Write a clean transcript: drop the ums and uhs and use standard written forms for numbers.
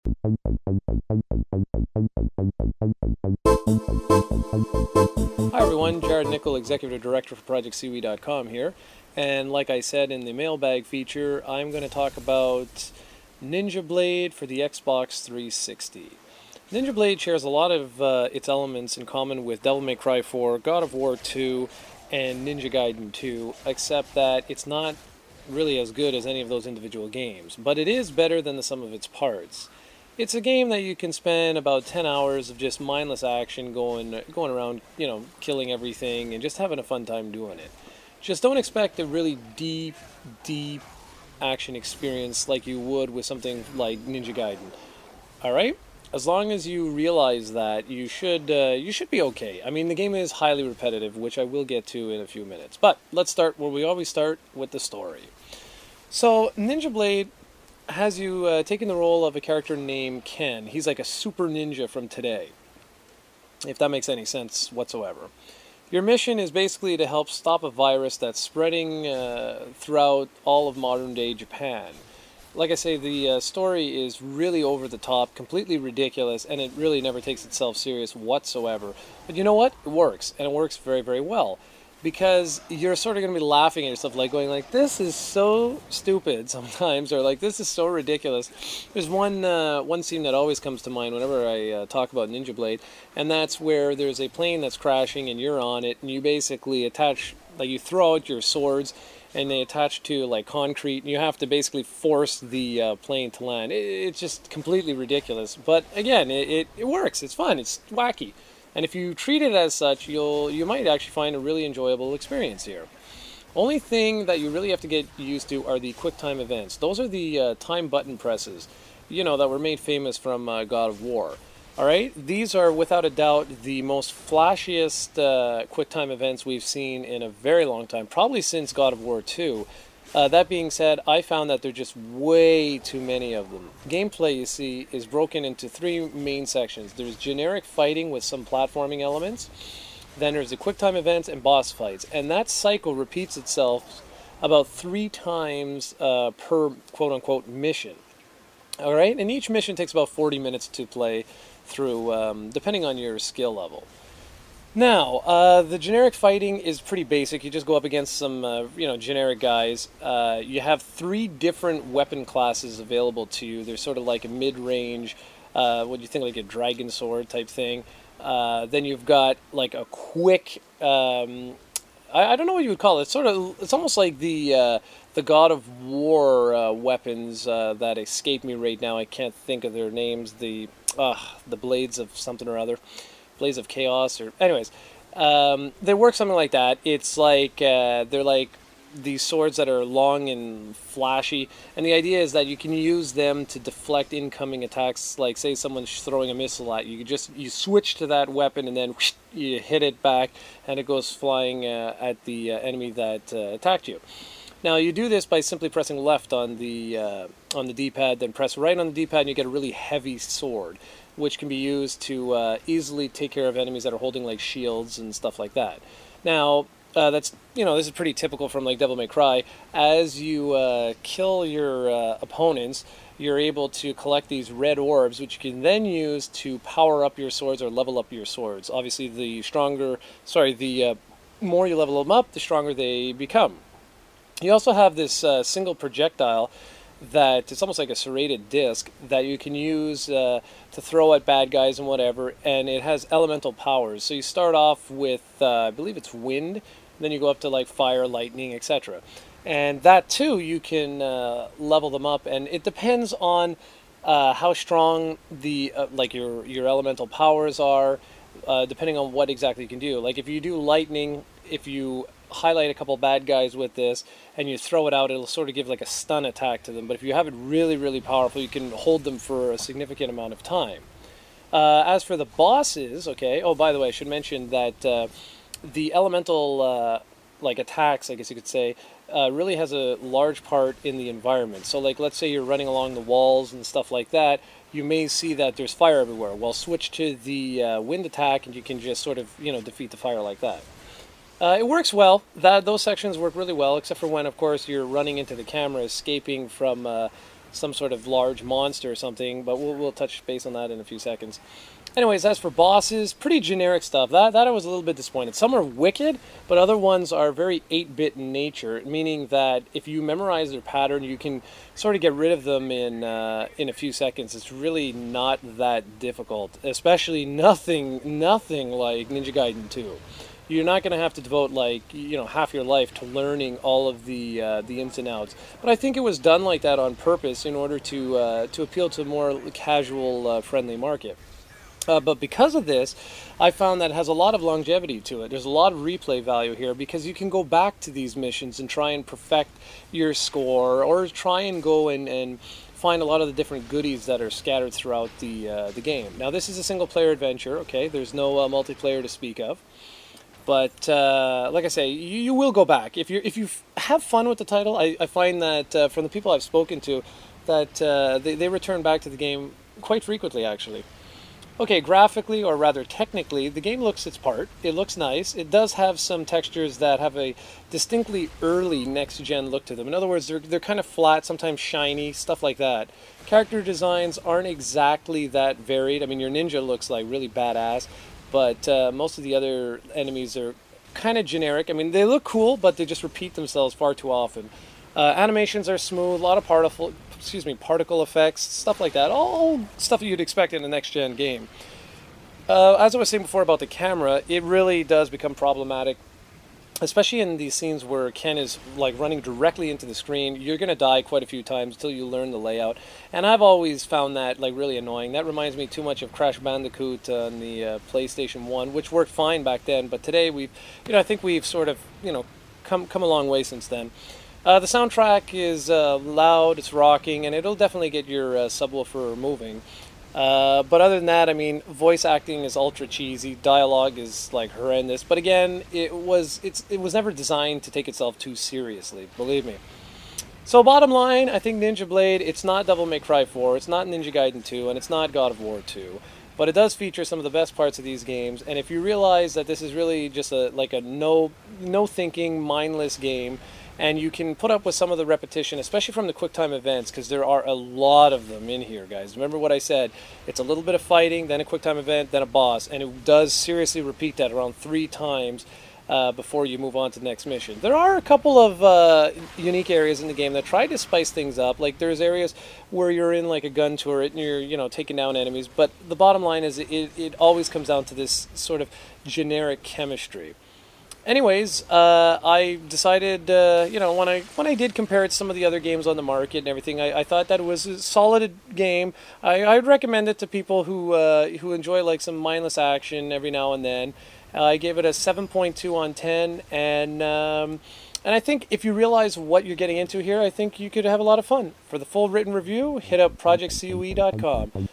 Hi everyone, Jarrod Nichol, Executive Director for ProjectCiwi.com here, and like I said in the mailbag feature, I'm going to talk about Ninja Blade for the Xbox 360. Ninja Blade shares a lot of its elements in common with Devil May Cry 4, God of War 2, and Ninja Gaiden 2, except that it's not really as good as any of those individual games, but it is better than the sum of its parts. It's a game that you can spend about 10 hours of just mindless action going around, killing everything and just having a fun time doing it. Just don't expect a really deep action experience like you would with something like Ninja Gaiden. Alright? As long as you realize that, you should be okay. I mean, the game is highly repetitive, which I will get to in a few minutes. But let's start where we always start, with the story. So, Ninja Blade has you taking the role of a character named Ken. He's like a super ninja from today, if that makes any sense whatsoever. Your mission is basically to help stop a virus that's spreading throughout all of modern-day Japan. Like I say, the story is really over the top, completely ridiculous, and it really never takes itself serious whatsoever. But you know what? It works, and it works very, very well. Because you're sort of going to be laughing at yourself, like going like, this is so stupid sometimes, or like, this is so ridiculous. There's one scene that always comes to mind whenever I talk about Ninja Blade, and that's where there's a plane that's crashing and you're on it, and you basically attach, like you throw out your swords, and they attach to like concrete, and you have to basically force the plane to land. It's just completely ridiculous, but again, it works, it's fun, it's wacky. And if you treat it as such, you might actually find a really enjoyable experience here. Only thing that you really have to get used to are the quick time events. Those are the time button presses, that were made famous from God of War. Alright, these are without a doubt the most flashiest quick time events we've seen in a very long time, probably since God of War 2. That being said, I found that there are just way too many of them. Gameplay, you see, is broken into three main sections. There's generic fighting with some platforming elements. Then there's the quick time events and boss fights. And that cycle repeats itself about 3 times per quote-unquote mission. Alright, and each mission takes about 40 minutes to play through, depending on your skill level. Now, the generic fighting is pretty basic. You just go up against some, generic guys. You have 3 different weapon classes available to you. There's sort of like a mid-range, what do you think, like a dragon sword type thing. Then you've got like a quick, I don't know what you would call it. It's almost like the God of War weapons that escape me right now. I can't think of their names. The blades of something or other. Blades of Chaos, or anyways, they work something like that. It's like they're like these swords that are long and flashy, and the idea is that you can use them to deflect incoming attacks. Like, say someone's throwing a missile at you, you switch to that weapon, and then whoosh, you hit it back, and it goes flying at the enemy that attacked you. Now, you do this by simply pressing left on the D-pad, then press right on the D-pad, and you get a really heavy sword, which can be used to easily take care of enemies that are holding like shields and stuff like that. Now, this is pretty typical from like Devil May Cry. As you kill your opponents, you're able to collect these red orbs, which you can then use to power up your swords or level up your swords. Obviously, the more you level them up, the stronger they become. You also have this single projectile that it's almost like a serrated disc that you can use to throw at bad guys and whatever, and it has elemental powers. So you start off with, I believe it's wind, then you go up to like fire, lightning, etc. And that too, you can level them up, and it depends on how strong the your elemental powers are, depending on what exactly you can do. Like if you do lightning, if you highlight a couple bad guys with this and you throw it out, it'll sort of give like a stun attack to them. But if you have it really, really powerful, you can hold them for a significant amount of time. As for the bosses, okay, oh, by the way, I should mention that the elemental attacks, I guess you could say, really has a large part in the environment. So like, let's say you're running along the walls and stuff like that, you may see that there's fire everywhere. Well, switch to the wind attack and you can just sort of, defeat the fire like that. It works well. Those sections work really well, except for when, of course, you're running into the camera, escaping from some sort of large monster or something, but we'll touch base on that in a few seconds. Anyways, as for bosses, pretty generic stuff. That I was a little bit disappointed. Some are wicked, but other ones are very 8-bit in nature, meaning that if you memorize their pattern, you can sort of get rid of them in a few seconds. It's really not that difficult, especially nothing like Ninja Gaiden 2. You're not going to have to devote half your life to learning all of the ins and outs. But I think it was done like that on purpose in order to appeal to a more casual, friendly market. But because of this, I found that it has a lot of longevity to it. There's a lot of replay value here because you can go back to these missions and try and perfect your score, or try and go and find a lot of the different goodies that are scattered throughout the game. Now, this is a single-player adventure. Okay, there's no multiplayer to speak of. But like I say, you will go back if you have fun with the title. I find that from the people I've spoken to, that they return back to the game quite frequently, actually. Okay, graphically, or rather technically, the game looks its part. It looks nice. It does have some textures that have a distinctly early next-gen look to them. In other words, they're kind of flat, sometimes shiny, stuff like that. Character designs aren't exactly that varied. I mean, your ninja looks like really badass, but most of the other enemies are kind of generic. I mean, they look cool, but they just repeat themselves far too often. Animations are smooth, a lot of particle effects, stuff like that. All stuff that you'd expect in a next-gen game. As I was saying before about the camera, it really does become problematic, especially in these scenes where Ken is like running directly into the screen. You're going to die quite a few times until you learn the layout, and I've always found that like really annoying. That reminds me too much of Crash Bandicoot on the PlayStation 1, which worked fine back then, but today I think we've sort of come a long way since then. The soundtrack is loud, it's rocking, and it'll definitely get your subwoofer moving. But other than that, I mean, voice acting is ultra cheesy, dialogue is like horrendous. But again, it was never designed to take itself too seriously, believe me. So bottom line, I think Ninja Blade, it's not Devil May Cry 4, it's not Ninja Gaiden 2, and it's not God of War 2. But it does feature some of the best parts of these games, and if you realize that this is really just a no thinking, mindless game, and you can put up with some of the repetition, especially from the QuickTime events, because there are a lot of them in here, guys. Remember what I said, it's a little bit of fighting, then a QuickTime event, then a boss, and it does seriously repeat that around 3 times before you move on to the next mission. There are a couple of unique areas in the game that try to spice things up. Like there's areas where you're in like a gun turret and you're taking down enemies, but the bottom line is it always comes down to this sort of generic chemistry. Anyways, I decided, when I did compare it to some of the other games on the market and everything, I thought that it was a solid game. I'd recommend it to people who enjoy like some mindless action every now and then. I gave it a 7.2 on 10, and I think if you realize what you're getting into here, I think you could have a lot of fun. For the full written review, hit up projectcoe.com.